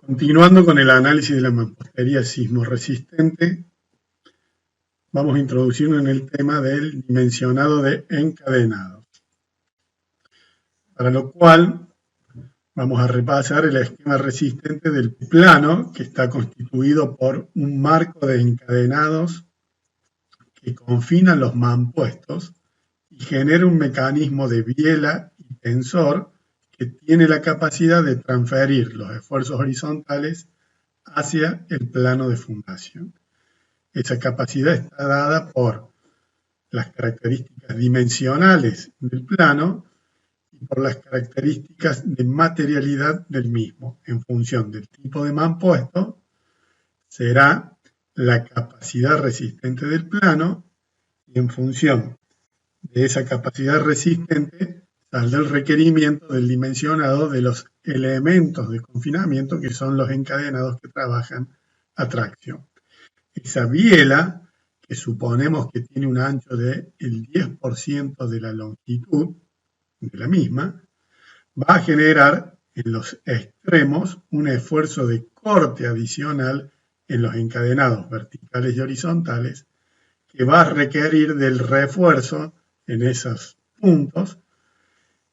Continuando con el análisis de la mampostería sismorresistente, vamos a introducirnos en el tema del dimensionado de encadenados. Para lo cual vamos a repasar el esquema resistente del plano, que está constituido por un marco de encadenados que confinan los mampuestos y genera un mecanismo de biela y tensor que tiene la capacidad de transferir los esfuerzos horizontales hacia el plano de fundación. Esa capacidad está dada por las características dimensionales del plano y por las características de materialidad del mismo. En función del tipo de mampuesto, será la capacidad resistente del plano y en función de esa capacidad resistente saldrá el requerimiento del dimensionado de los elementos de confinamiento que son los encadenados que trabajan a tracción. Esa biela, que suponemos que tiene un ancho del 10% de la longitud de la misma, va a generar en los extremos un esfuerzo de corte adicional en los encadenados verticales y horizontales que va a requerir del refuerzo en esos puntos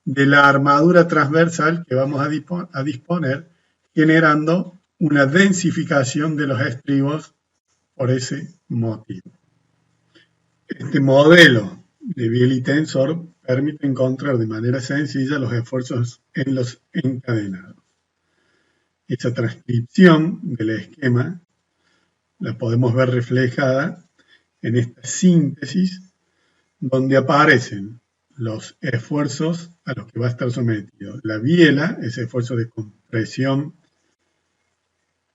de la armadura transversal que vamos a disponer, generando una densificación de los estribos por ese motivo. Este modelo de biela y tensor permite encontrar de manera sencilla los esfuerzos en los encadenados. Esa transcripción del esquema la podemos ver reflejada en esta síntesis donde aparecen los esfuerzos a los que va a estar sometido. La biela, ese esfuerzo de compresión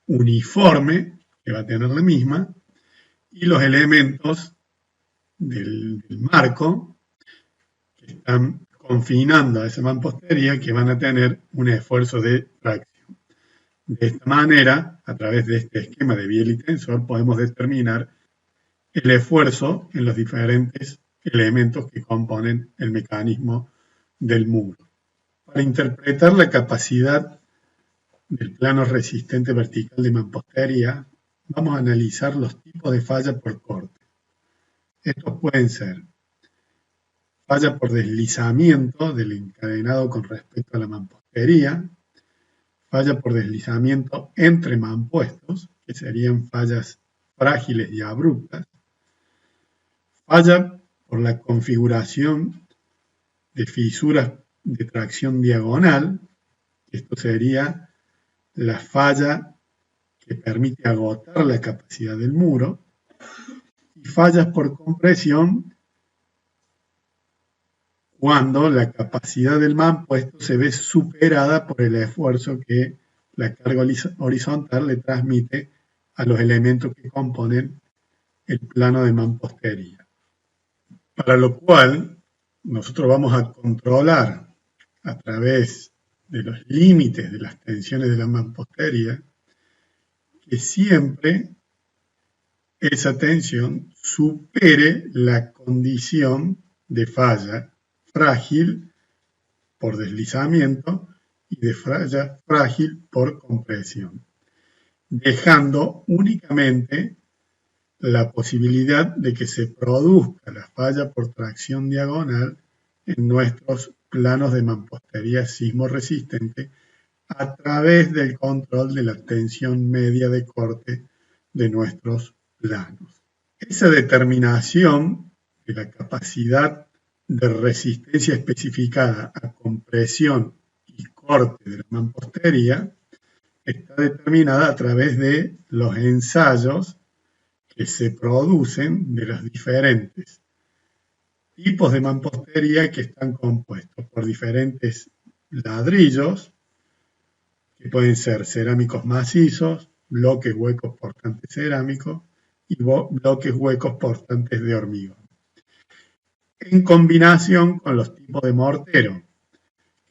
uniforme que va a tener la misma, y los elementos del marco que están confinando a esa mampostería que van a tener un esfuerzo de tracción. De esta manera, a través de este esquema de biela y tensor, podemos determinar el esfuerzo en los diferentes elementos que componen el mecanismo del muro. Para interpretar la capacidad del plano resistente vertical de mampostería, vamos a analizar los tipos de falla por corte. Estos pueden ser falla por deslizamiento del encadenado con respecto a la mampostería, falla por deslizamiento entre mampuestos, que serían fallas frágiles y abruptas, falla por la configuración de fisuras de tracción diagonal, esto sería la falla que permite agotar la capacidad del muro, y fallas por compresión cuando la capacidad del mampuesto se ve superada por el esfuerzo que la carga horizontal le transmite a los elementos que componen el plano de mampostería. Para lo cual, nosotros vamos a controlar a través de los límites de las tensiones de la mampostería que siempre esa tensión supere la condición de falla frágil por deslizamiento y de falla frágil por compresión, dejando únicamente la posibilidad de que se produzca la falla por tracción diagonal en nuestros planos de mampostería sismorresistente a través del control de la tensión media de corte de nuestros planos. Esa determinación de la capacidad de resistencia especificada a compresión y corte de la mampostería está determinada a través de los ensayos que se producen de los diferentes tipos de mampostería que están compuestos por diferentes ladrillos, que pueden ser cerámicos macizos, bloques huecos portantes cerámicos y bloques huecos portantes de hormigón, en combinación con los tipos de mortero,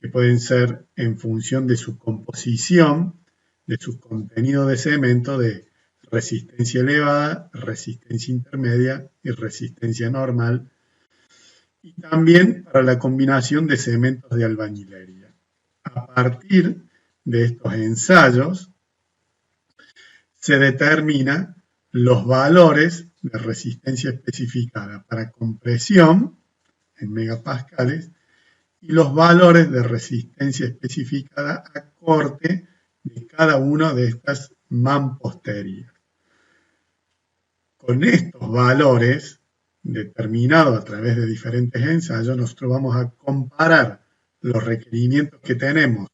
que pueden ser en función de su composición, de su contenido de cemento, de resistencia elevada, resistencia intermedia y resistencia normal, y también para la combinación de cementos de albañilería. A partir de estos ensayos se determina los valores de resistencia especificada para compresión en megapascales y los valores de resistencia especificada a corte de cada una de estas mamposterías. Con estos valores determinados a través de diferentes ensayos, nosotros vamos a comparar los requerimientos que tenemos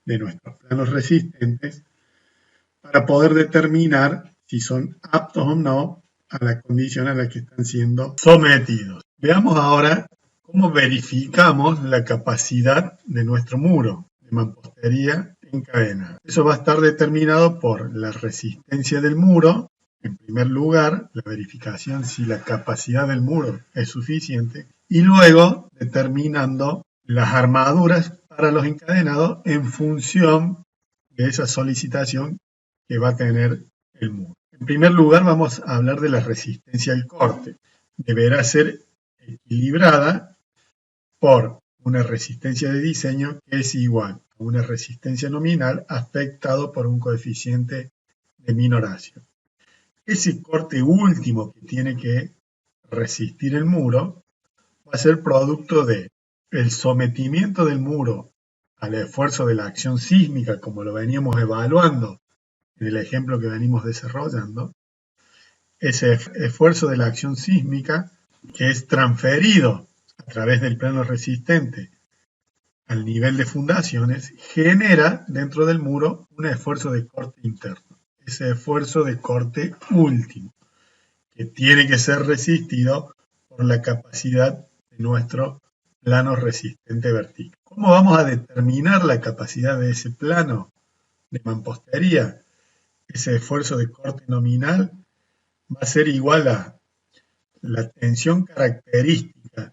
de nuestros planos resistentes para poder determinar si son aptos o no a la condición a la que están siendo sometidos. Veamos ahora cómo verificamos la capacidad de nuestro muro de mampostería encadenada. Eso va a estar determinado por la resistencia del muro, en primer lugar, la verificación si la capacidad del muro es suficiente, y luego determinando las armaduras para los encadenados en función de esa solicitación que va a tener el muro. En primer lugar, vamos a hablar de la resistencia al corte. Deberá ser equilibrada por una resistencia de diseño que es igual a una resistencia nominal afectado por un coeficiente de minoración. Ese corte último que tiene que resistir el muro va a ser producto de el sometimiento del muro al esfuerzo de la acción sísmica, como lo veníamos evaluando en el ejemplo que venimos desarrollando. Ese esfuerzo de la acción sísmica que es transferido a través del plano resistente al nivel de fundaciones genera dentro del muro un esfuerzo de corte interno. Ese esfuerzo de corte último, que tiene que ser resistido por la capacidad de nuestro plano resistente vertical. ¿Cómo vamos a determinar la capacidad de ese plano de mampostería? Ese esfuerzo de corte nominal va a ser igual a la tensión característica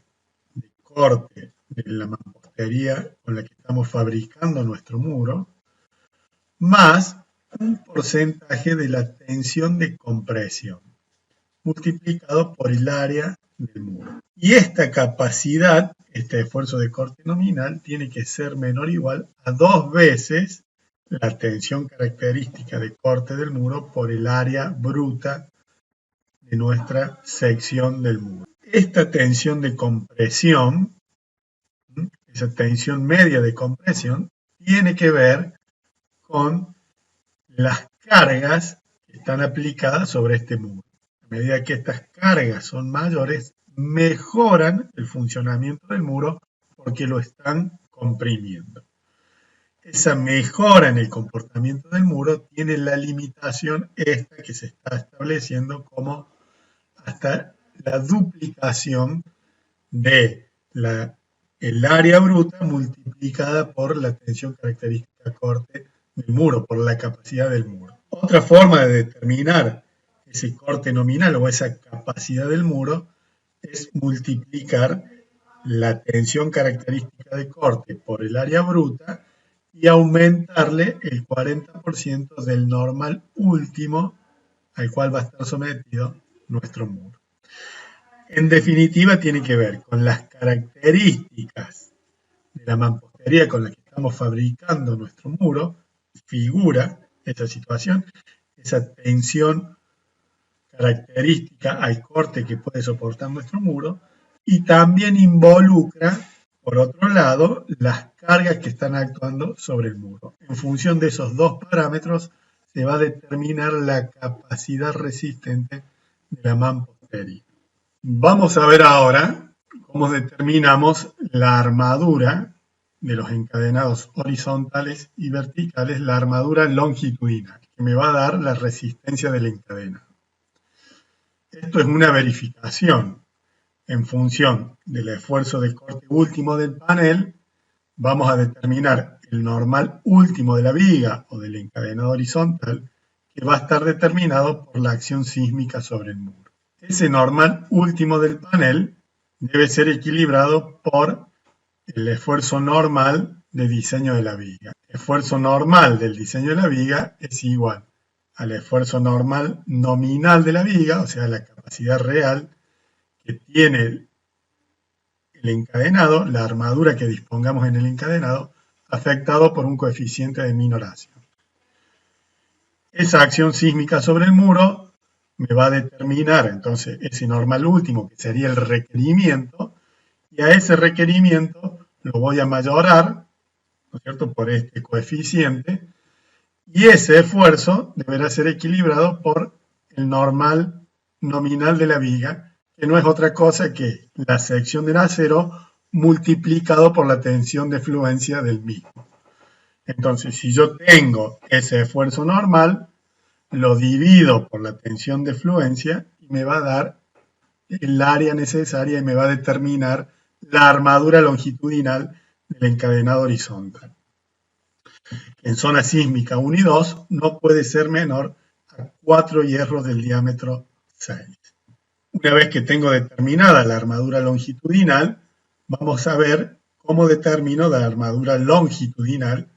de corte de la mampostería con la que estamos fabricando nuestro muro, más un porcentaje de la tensión de compresión, multiplicado por el área del muro. Y esta capacidad, este esfuerzo de corte nominal, tiene que ser menor o igual a 2 veces la tensión característica de corte del muro por el área bruta de nuestra sección del muro. Esta tensión de compresión, esa tensión media de compresión, tiene que ver con las cargas que están aplicadas sobre este muro. A medida que estas cargas son mayores, mejoran el funcionamiento del muro porque lo están comprimiendo. Esa mejora en el comportamiento del muro tiene la limitación esta que se está estableciendo como hasta la duplicación de el área bruta multiplicada por la tensión característica corte del muro, por la capacidad del muro. Otra forma de determinar ese corte nominal o esa capacidad del muro es multiplicar la tensión característica de corte por el área bruta y aumentarle el 40% del normal último al cual va a estar sometido nuestro muro. En definitiva, tiene que ver con las características de la mampostería con la que estamos fabricando nuestro muro, figura esa situación, esa tensión característica al corte que puede soportar nuestro muro, y también involucra, por otro lado, las cargas que están actuando sobre el muro. En función de esos dos parámetros se va a determinar la capacidad resistente de la mampostería. Vamos a ver ahora cómo determinamos la armadura de los encadenados horizontales y verticales, la armadura longitudinal, que me va a dar la resistencia del encadenado. Esto es una verificación. En función del esfuerzo de corte último del panel, vamos a determinar el normal último de la viga o del encadenado horizontal, que va a estar determinado por la acción sísmica sobre el muro. Ese normal último del panel debe ser equilibrado por el esfuerzo normal de diseño de la viga. El esfuerzo normal del diseño de la viga es igual al esfuerzo normal nominal de la viga, o sea, la capacidad real que tiene el encadenado, la armadura que dispongamos en el encadenado, afectado por un coeficiente de minoración. esa acción sísmica sobre el muro me va a determinar entonces ese normal último, que sería el requerimiento, y a ese requerimiento lo voy a mayorar, ¿no es cierto?, por este coeficiente, y ese esfuerzo deberá ser equilibrado por el normal nominal de la viga, que no es otra cosa que la sección del acero multiplicado por la tensión de fluencia del mismo. Entonces, si yo tengo ese esfuerzo normal, lo divido por la tensión de fluencia y me va a dar el área necesaria y me va a determinar la armadura longitudinal del encadenado horizontal. En zona sísmica 1 y 2 no puede ser menor a 4 hierros del diámetro 6. Una vez que tengo determinada la armadura longitudinal, vamos a ver cómo determino la armadura longitudinal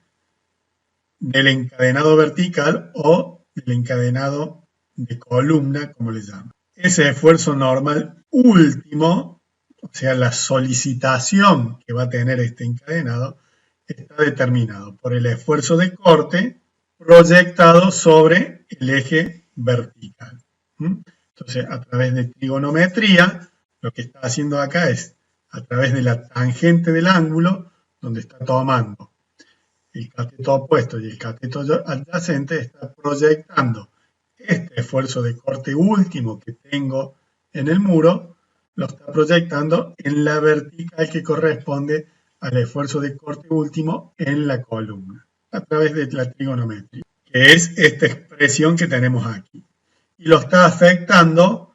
del encadenado vertical o del encadenado de columna, como le llaman. Ese esfuerzo normal último, o sea, la solicitación que va a tener este encadenado, está determinado por el esfuerzo de corte proyectado sobre el eje vertical. Entonces, a través de trigonometría, lo que está haciendo acá es, a través de la tangente del ángulo, donde está tomando el cateto opuesto y el cateto adyacente, está proyectando este esfuerzo de corte último que tengo en el muro, lo está proyectando en la vertical que corresponde al esfuerzo de corte último en la columna, a través de la trigonometría, que es esta expresión que tenemos aquí. Y lo está afectando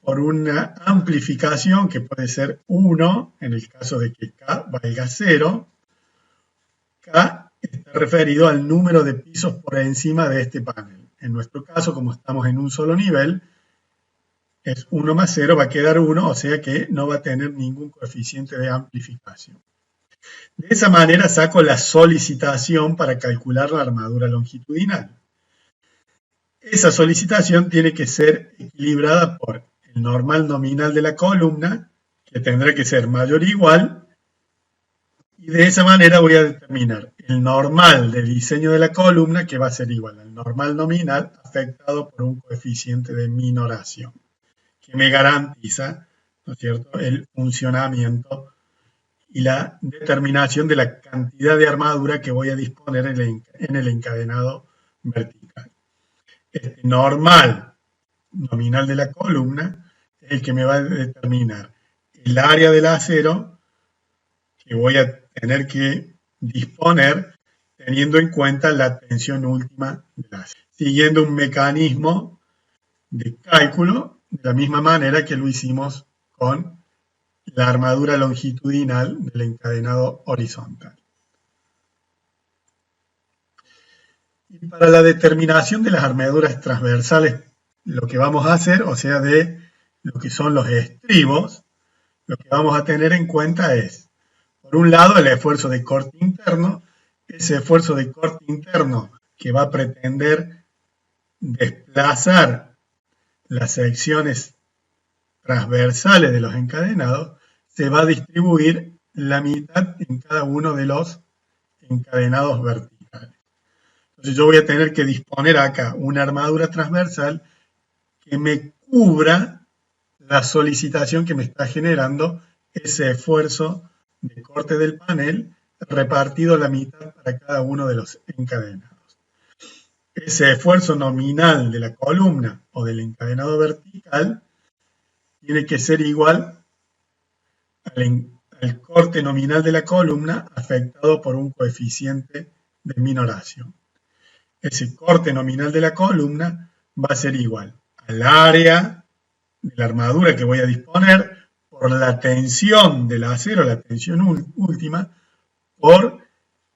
por una amplificación que puede ser 1, en el caso de que K valga 0. K está referido al número de pisos por encima de este panel. En nuestro caso, como estamos en un solo nivel, es 1 más 0, va a quedar 1, o sea que no va a tener ningún coeficiente de amplificación. De esa manera saco la solicitación para calcular la armadura longitudinal. Esa solicitación tiene que ser equilibrada por el normal nominal de la columna, que tendrá que ser mayor o igual, y de esa manera voy a determinar el normal de diseño de la columna, que va a ser igual al normal nominal afectado por un coeficiente de minoración, que me garantiza, ¿no es cierto?, el funcionamiento y la determinación de la cantidad de armadura que voy a disponer en el encadenado vertical. Este normal nominal de la columna es el que me va a determinar el área del acero que voy a tener que disponer teniendo en cuenta la tensión última del acero, siguiendo un mecanismo de cálculo de la misma manera que lo hicimos con la armadura longitudinal del encadenado horizontal. Y para la determinación de las armaduras transversales, lo que vamos a hacer, o sea, de lo que son los estribos, lo que vamos a tener en cuenta es, por un lado, el esfuerzo de corte interno, ese esfuerzo de corte interno que va a pretender desplazar las secciones transversales de los encadenados, se va a distribuir la mitad en cada uno de los encadenados verticales. Entonces yo voy a tener que disponer acá una armadura transversal que me cubra la solicitación que me está generando ese esfuerzo de corte del panel repartido la mitad para cada uno de los encadenados. Ese esfuerzo nominal de la columna o del encadenado vertical tiene que ser igual al corte nominal de la columna afectado por un coeficiente de minoración. Ese corte nominal de la columna va a ser igual al área de la armadura que voy a disponer por la tensión del acero, la tensión última, por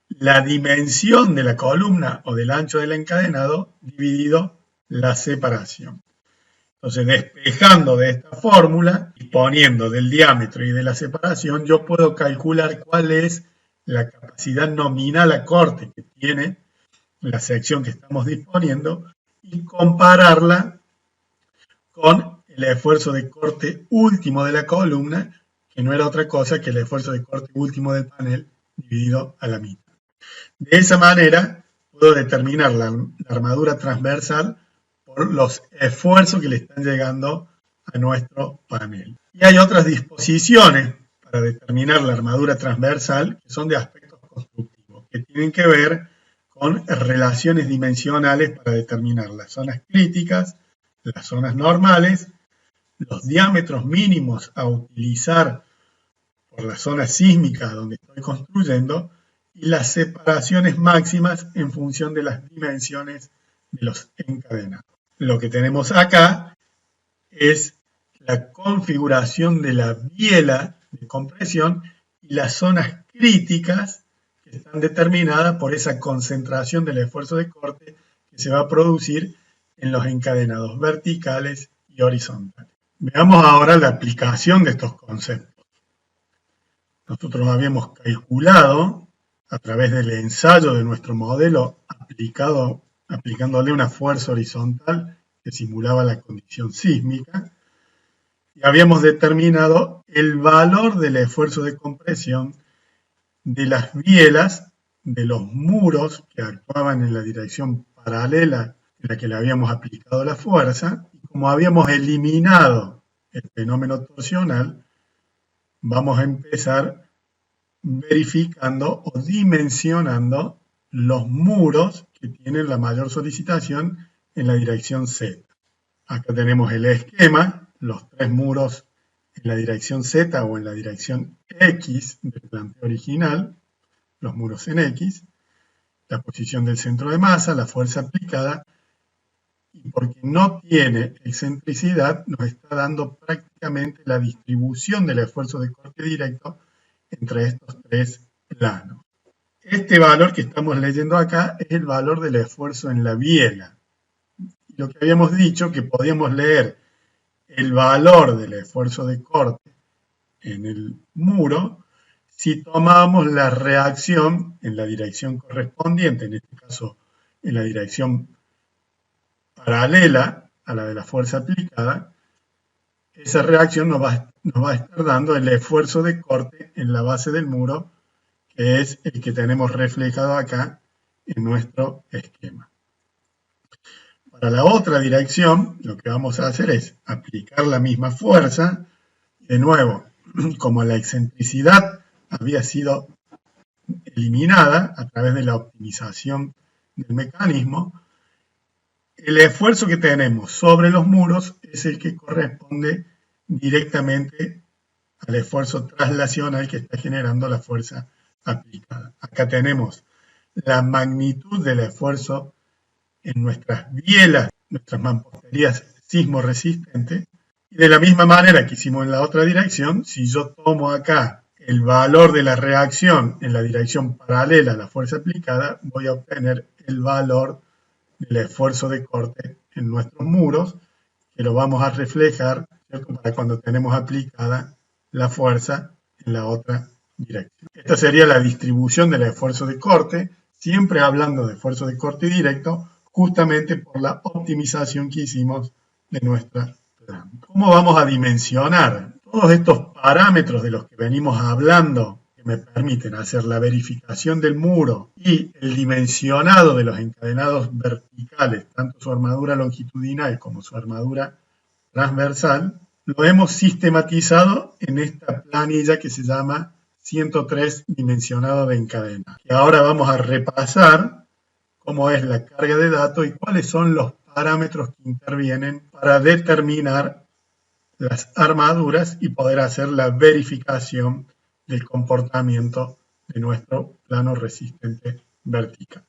la dimensión de la columna o del ancho del encadenado dividido la separación. Entonces, despejando de esta fórmula, disponiendo del diámetro y de la separación, yo puedo calcular cuál es la capacidad nominal a corte que tiene la sección que estamos disponiendo y compararla con el esfuerzo de corte último de la columna, que no era otra cosa que el esfuerzo de corte último del panel dividido a la mitad. De esa manera puedo determinar la armadura transversal por los esfuerzos que le están llegando a nuestro panel. Y hay otras disposiciones para determinar la armadura transversal que son de aspectos constructivos, que tienen que ver con relaciones dimensionales para determinar las zonas críticas, las zonas normales, los diámetros mínimos a utilizar por la zona sísmica donde estoy construyendo y las separaciones máximas en función de las dimensiones de los encadenados. Lo que tenemos acá es la configuración de la biela de compresión y las zonas críticas que están determinadas por esa concentración del esfuerzo de corte que se va a producir en los encadenados verticales y horizontales. Veamos ahora la aplicación de estos conceptos. Nosotros habíamos calculado a través del ensayo de nuestro modelo aplicándole una fuerza horizontal que simulaba la condición sísmica, y habíamos determinado el valor del esfuerzo de compresión de las bielas de los muros que actuaban en la dirección paralela en la que le habíamos aplicado la fuerza, y como habíamos eliminado el fenómeno torsional, vamos a empezar verificando o dimensionando los muros que tienen la mayor solicitación en la dirección Z. Acá tenemos el esquema, los tres muros en la dirección Z o en la dirección X del planteo original, los muros en X, la posición del centro de masa, la fuerza aplicada, y porque no tiene excentricidad, nos está dando prácticamente la distribución del esfuerzo de corte directo entre estos tres planos. Este valor que estamos leyendo acá es el valor del esfuerzo en la biela. Y lo que habíamos dicho, que podíamos leer el valor del esfuerzo de corte en el muro si tomábamos la reacción en la dirección correspondiente, en este caso en la dirección paralela a la de la fuerza aplicada. Esa reacción nos va a estar dando el esfuerzo de corte en la base del muro, que es el que tenemos reflejado acá en nuestro esquema. Para la otra dirección, lo que vamos a hacer es aplicar la misma fuerza. De nuevo, como la excentricidad había sido eliminada a través de la optimización del mecanismo, el esfuerzo que tenemos sobre los muros es el que corresponde directamente al esfuerzo traslacional que está generando la fuerza aplicada. Acá tenemos la magnitud del esfuerzo en nuestras bielas, nuestras mamposterías sismo resistentes, y de la misma manera que hicimos en la otra dirección, si yo tomo acá el valor de la reacción en la dirección paralela a la fuerza aplicada, voy a obtener el valor del esfuerzo de corte en nuestros muros, que lo vamos a reflejar, ¿cierto?, para cuando tenemos aplicada la fuerza en la otra dirección. Esta sería la distribución del esfuerzo de corte, siempre hablando de esfuerzo de corte directo, justamente por la optimización que hicimos de nuestra planta. ¿Cómo vamos a dimensionar todos estos parámetros de los que venimos hablando, que me permiten hacer la verificación del muro y el dimensionado de los encadenados verticales, tanto su armadura longitudinal como su armadura transversal? Lo hemos sistematizado en esta planilla que se llama 103 dimensionado de encadena. Y ahora vamos a repasar cómo es la carga de datos y cuáles son los parámetros que intervienen para determinar las armaduras y poder hacer la verificación del comportamiento de nuestro plano resistente vertical.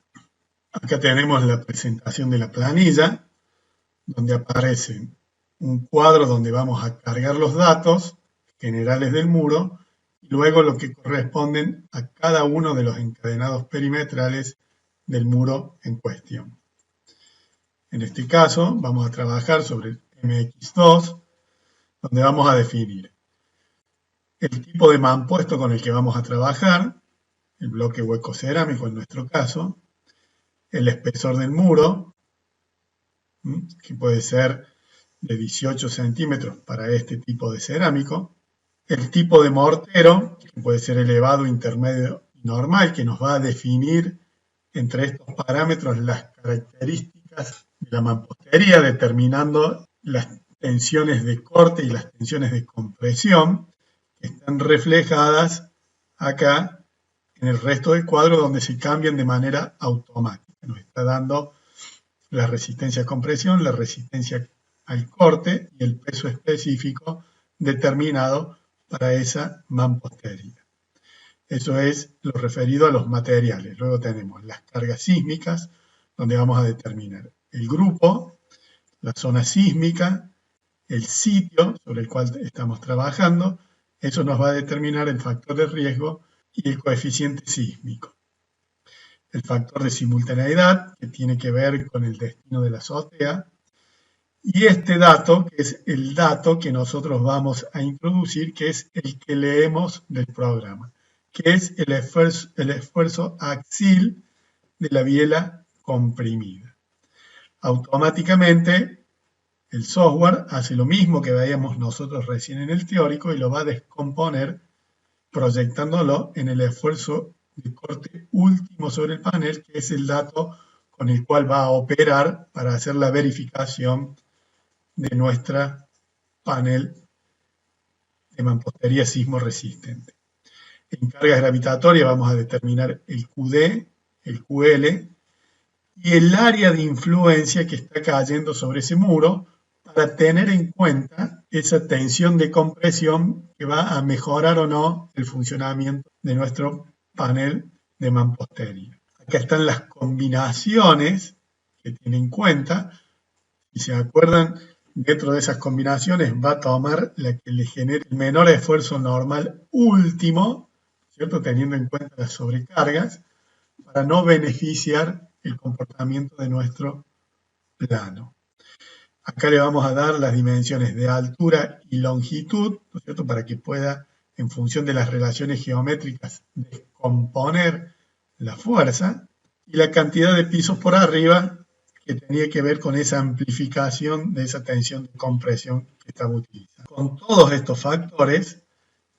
Acá tenemos la presentación de la planilla, donde aparece un cuadro donde vamos a cargar los datos generales del muro y luego lo que corresponden a cada uno de los encadenados perimetrales del muro en cuestión. En este caso vamos a trabajar sobre MX2, donde vamos a definir el tipo de mampuesto con el que vamos a trabajar, el bloque hueco cerámico en nuestro caso, el espesor del muro, que puede ser de 18 centímetros para este tipo de cerámico, el tipo de mortero, que puede ser elevado, intermedio y normal, que nos va a definir entre estos parámetros las características de la mampostería, determinando las tensiones de corte y las tensiones de compresión, que están reflejadas acá en el resto del cuadro, donde se cambian de manera automática. Nos está dando la resistencia a compresión, la resistencia al corte y el peso específico determinado para esa mampostería. Eso es lo referido a los materiales. Luego tenemos las cargas sísmicas, donde vamos a determinar el grupo, la zona sísmica, el sitio sobre el cual estamos trabajando. Eso nos va a determinar el factor de riesgo y el coeficiente sísmico. El factor de simultaneidad, que tiene que ver con el destino de la azotea. Y este dato, que es el dato que nosotros vamos a introducir, que es el que leemos del programa, que es el esfuerzo axil de la biela comprimida. Automáticamente, el software hace lo mismo que veíamos nosotros recién en el teórico y lo va a descomponer proyectándolo en el esfuerzo de corte último sobre el panel, que es el dato con el cual va a operar para hacer la verificación de nuestra panel de mampostería sismo resistente. En cargas gravitatorias vamos a determinar el QD, el QL y el área de influencia que está cayendo sobre ese muro para tener en cuenta esa tensión de compresión que va a mejorar o no el funcionamiento de nuestro panel de mampostería. Acá están las combinaciones que tiene en cuenta. Si se acuerdan, dentro de esas combinaciones va a tomar la que le genere el menor esfuerzo normal último, ¿cierto? Teniendo en cuenta las sobrecargas, para no beneficiar el comportamiento de nuestro plano. Acá le vamos a dar las dimensiones de altura y longitud, ¿no es cierto?, para que pueda, en función de las relaciones geométricas, descomponer la fuerza, y la cantidad de pisos por arriba, que tenía que ver con esa amplificación de esa tensión de compresión que estaba utilizando. Con todos estos factores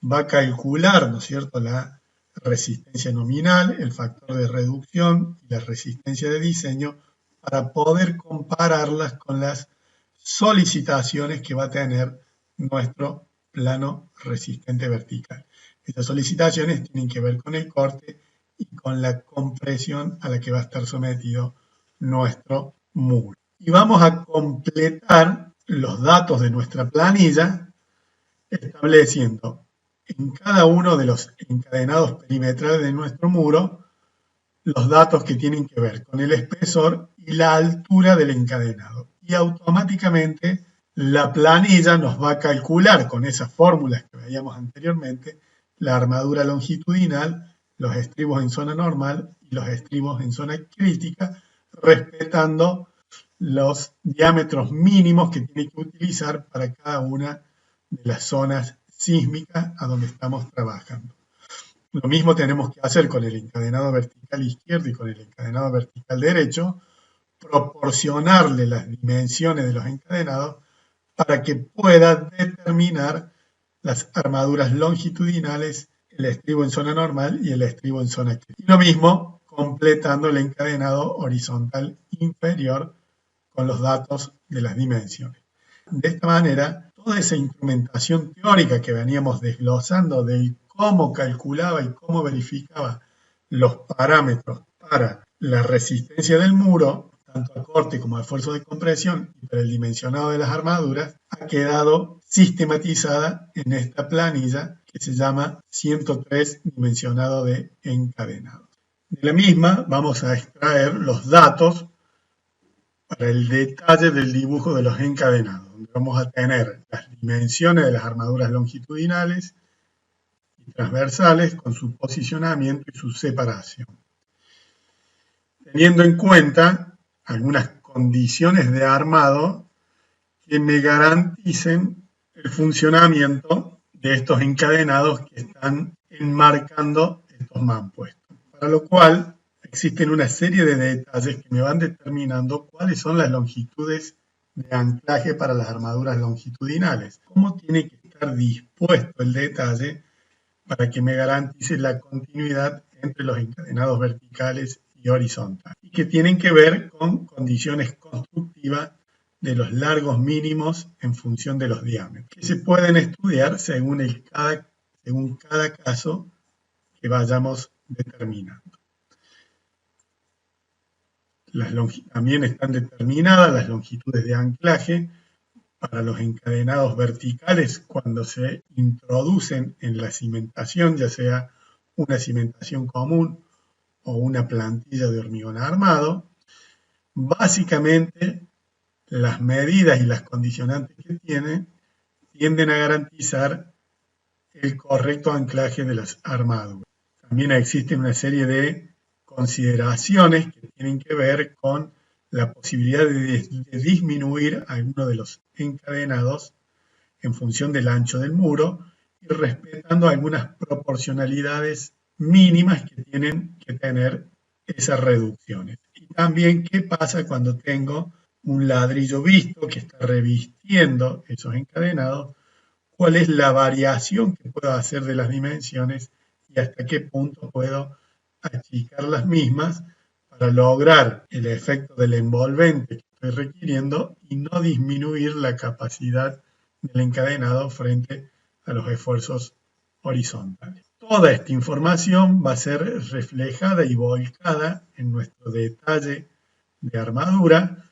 va a calcular, ¿no es cierto?, la resistencia nominal, el factor de reducción y la resistencia de diseño para poder compararlas con las solicitaciones que va a tener nuestro plano resistente vertical. Estas solicitaciones tienen que ver con el corte y con la compresión a la que va a estar sometido nuestro muro. Y vamos a completar los datos de nuestra planilla estableciendo en cada uno de los encadenados perimetrales de nuestro muro los datos que tienen que ver con el espesor y la altura del encadenado. Y automáticamente la planilla nos va a calcular con esas fórmulas que veíamos anteriormente la armadura longitudinal, los estribos en zona normal y los estribos en zona crítica, respetando los diámetros mínimos que tiene que utilizar para cada una de las zonas sísmicas a donde estamos trabajando. Lo mismo tenemos que hacer con el encadenado vertical izquierdo y con el encadenado vertical derecho, proporcionarle las dimensiones de los encadenados para que pueda determinar las armaduras longitudinales, el estribo en zona normal y el estribo en zona crítica. Y lo mismo completando el encadenado horizontal inferior con los datos de las dimensiones. De esta manera, toda esa instrumentación teórica que veníamos desglosando de cómo calculaba y cómo verificaba los parámetros para la resistencia del muro, tanto al corte como al esfuerzo de compresión y para el dimensionado de las armaduras, ha quedado sistematizada en esta planilla que se llama 103 dimensionado de encadenados. De la misma vamos a extraer los datos para el detalle del dibujo de los encadenados, donde vamos a tener las dimensiones de las armaduras longitudinales y transversales con su posicionamiento y su separación, teniendo en cuenta algunas condiciones de armado que me garanticen el funcionamiento de estos encadenados que están enmarcando estos mampuestos, para lo cual existen una serie de detalles que me van determinando cuáles son las longitudes de anclaje para las armaduras longitudinales, cómo tiene que estar dispuesto el detalle para que me garantice la continuidad entre los encadenados verticales y horizontal, y que tienen que ver con condiciones constructivas de los largos mínimos en función de los diámetros, que se pueden estudiar según cada caso que vayamos determinando. También están determinadas las longitudes de anclaje para los encadenados verticales cuando se introducen en la cimentación, ya sea una cimentación común o una plantilla de hormigón armado. Básicamente, las medidas y las condicionantes que tienden a garantizar el correcto anclaje de las armaduras. También existe una serie de consideraciones que tienen que ver con la posibilidad de disminuir alguno de los encadenados en función del ancho del muro y respetando algunas proporcionalidades mínimas que tienen que tener esas reducciones. Y también qué pasa cuando tengo un ladrillo visto que está revistiendo esos encadenados, cuál es la variación que puedo hacer de las dimensiones y hasta qué punto puedo achicar las mismas para lograr el efecto del envolvente que estoy requiriendo y no disminuir la capacidad del encadenado frente a los esfuerzos horizontales. Toda esta información va a ser reflejada y volcada en nuestro detalle de armadura,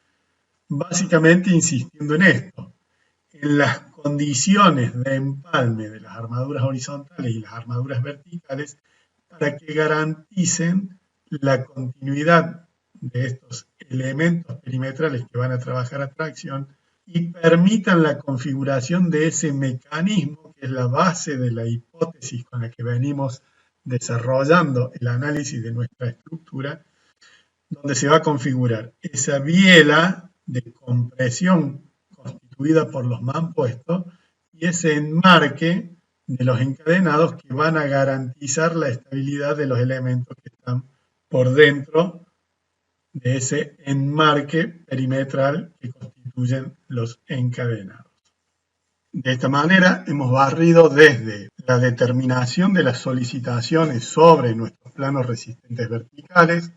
básicamente insistiendo en esto, en las condiciones de empalme de las armaduras horizontales y las armaduras verticales para que garanticen la continuidad de estos elementos perimetrales que van a trabajar a tracción y permitan la configuración de ese mecanismo que es la base de la hipótesis con la que venimos desarrollando el análisis de nuestra estructura, donde se va a configurar esa biela de compresión constituida por los mampuestos y ese enmarque de los encadenados que van a garantizar la estabilidad de los elementos que están por dentro de ese enmarque perimetral que constituyen los encadenados. De esta manera hemos barrido desde la determinación de las solicitaciones sobre nuestros planos resistentes verticales,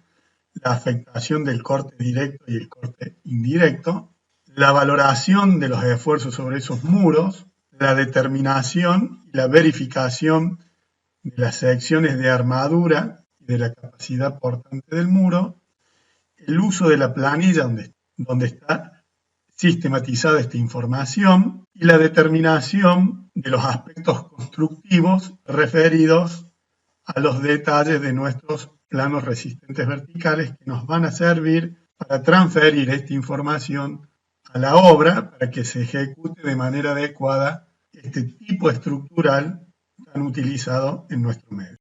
la afectación del corte directo y el corte indirecto, la valoración de los esfuerzos sobre esos muros, la determinación y la verificación de las secciones de armadura y de la capacidad portante del muro, el uso de la planilla donde está sistematizada esta información y la determinación de los aspectos constructivos referidos a los detalles de nuestros planos resistentes verticales que nos van a servir para transferir esta información a la obra para que se ejecute de manera adecuada este tipo estructural tan utilizado en nuestro medio.